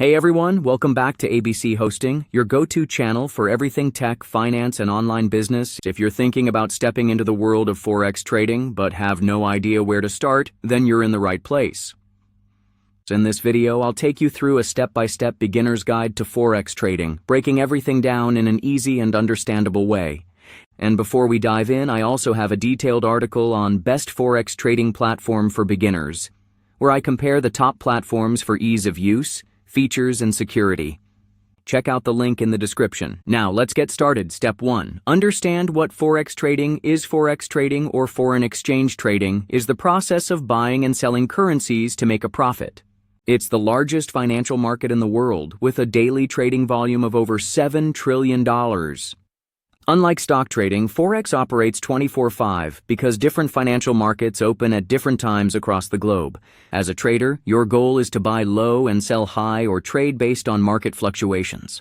Hey everyone, welcome back to ABC Hosting, your go-to channel for everything tech, finance, and online business. If you're thinking about stepping into the world of Forex trading but have no idea where to start, then you're in the right place. In this video, I'll take you through a step-by-step beginner's guide to Forex trading, breaking everything down in an easy and understandable way. And before we dive in, I also have a detailed article on Best Forex Trading Platform for Beginners, where I compare the top platforms for ease of use, features, and security. Check out the link in the description. Now, let's get started. Step 1. Understand what Forex trading is. Forex trading, or foreign exchange trading, is the process of buying and selling currencies to make a profit. It's the largest financial market in the world, with a daily trading volume of over $7 trillion. Unlike stock trading, Forex operates 24/5 because different financial markets open at different times across the globe. As a trader, your goal is to buy low and sell high or trade based on market fluctuations.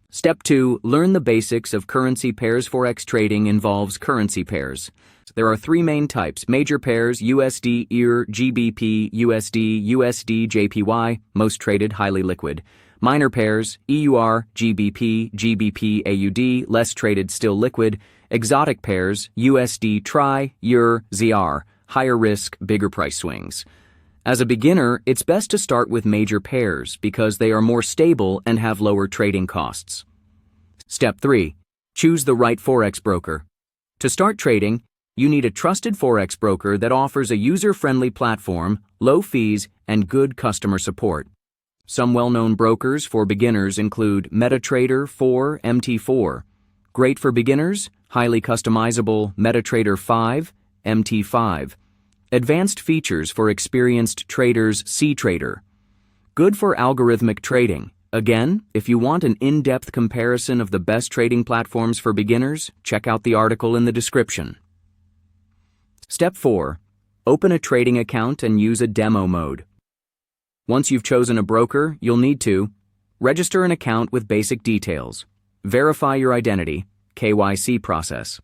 Step 2. Learn the basics of currency pairs. Forex trading involves currency pairs. There are three main types: major pairs, USD, EUR, GBP, USD, JPY, most traded, highly liquid. Minor pairs, EUR, GBP, AUD, less traded, still liquid. Exotic pairs, USD, TRY, EUR, ZR, higher risk, bigger price swings. As a beginner, it's best to start with major pairs because they are more stable and have lower trading costs. Step 3. Choose the right Forex broker. To start trading, you need a trusted Forex broker that offers a user-friendly platform, low fees, and good customer support. Some well-known brokers for beginners include MetaTrader 4, MT4. Great for beginners, highly customizable MetaTrader 5, MT5. Advanced features for experienced traders, CTrader. Good for algorithmic trading. Again, if you want an in-depth comparison of the best trading platforms for beginners, check out the article in the description. Step 4. Open a trading account and use a demo mode. Once you've chosen a broker, you'll need to register an account with basic details, verify your identity, KYC process.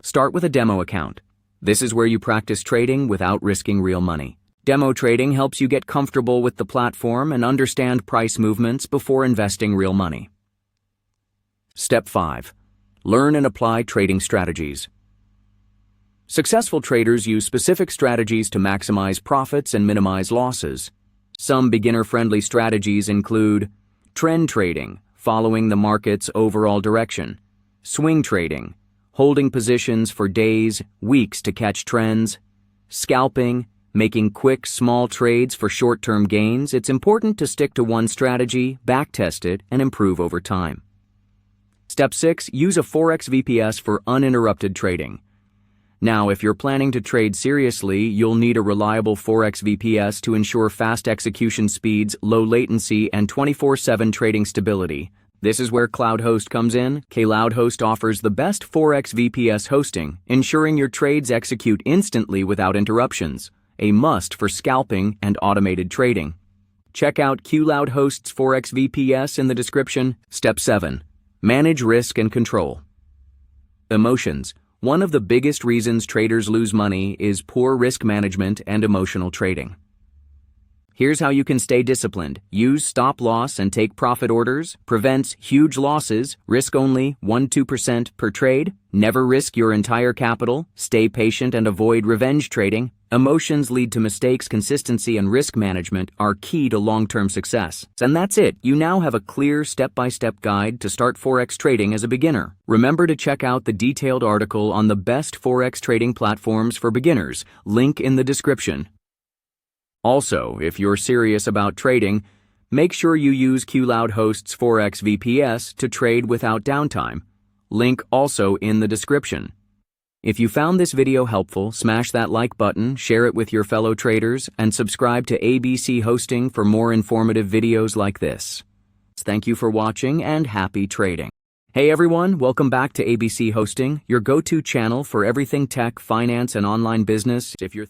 Start with a demo account. This is where you practice trading without risking real money. Demo trading helps you get comfortable with the platform and understand price movements before investing real money. Step 5. Learn and apply trading strategies. Successful traders use specific strategies to maximize profits and minimize losses. Some beginner-friendly strategies include trend trading, following the market's overall direction; swing trading, holding positions for days, weeks to catch trends; scalping, making quick, small trades for short-term gains. It's important to stick to one strategy, backtest it, and improve over time. Step 6. Use a Forex VPS for uninterrupted trading. Now, if you're planning to trade seriously, you'll need a reliable Forex VPS to ensure fast execution speeds, low latency, and 24/7 trading stability. This is where QloudHost comes in. QloudHost offers the best Forex VPS hosting, ensuring your trades execute instantly without interruptions, a must for scalping and automated trading. Check out QloudHost's Forex VPS in the description. Step 7. Manage risk and control. Emotions. One of the biggest reasons traders lose money is poor risk management and emotional trading. Here's how you can stay disciplined. Use stop loss and take profit orders. Prevents huge losses. Risk only 1-2% per trade. Never risk your entire capital. Stay patient and avoid revenge trading. Emotions lead to mistakes. Consistency and risk management are key to long-term success. And that's it. You now have a clear step-by-step guide to start Forex trading as a beginner. Remember to check out the detailed article on the best Forex trading platforms for beginners. Link in the description. Also, if you're serious about trading, make sure you use QloudHost's Forex VPS to trade without downtime. Link also in the description. If you found this video helpful, smash that like button, share it with your fellow traders, and subscribe to ABC Hosting for more informative videos like this. Thank you for watching and happy trading. Hey everyone, welcome back to ABC Hosting, your go-to channel for everything tech, finance, and online business. If you're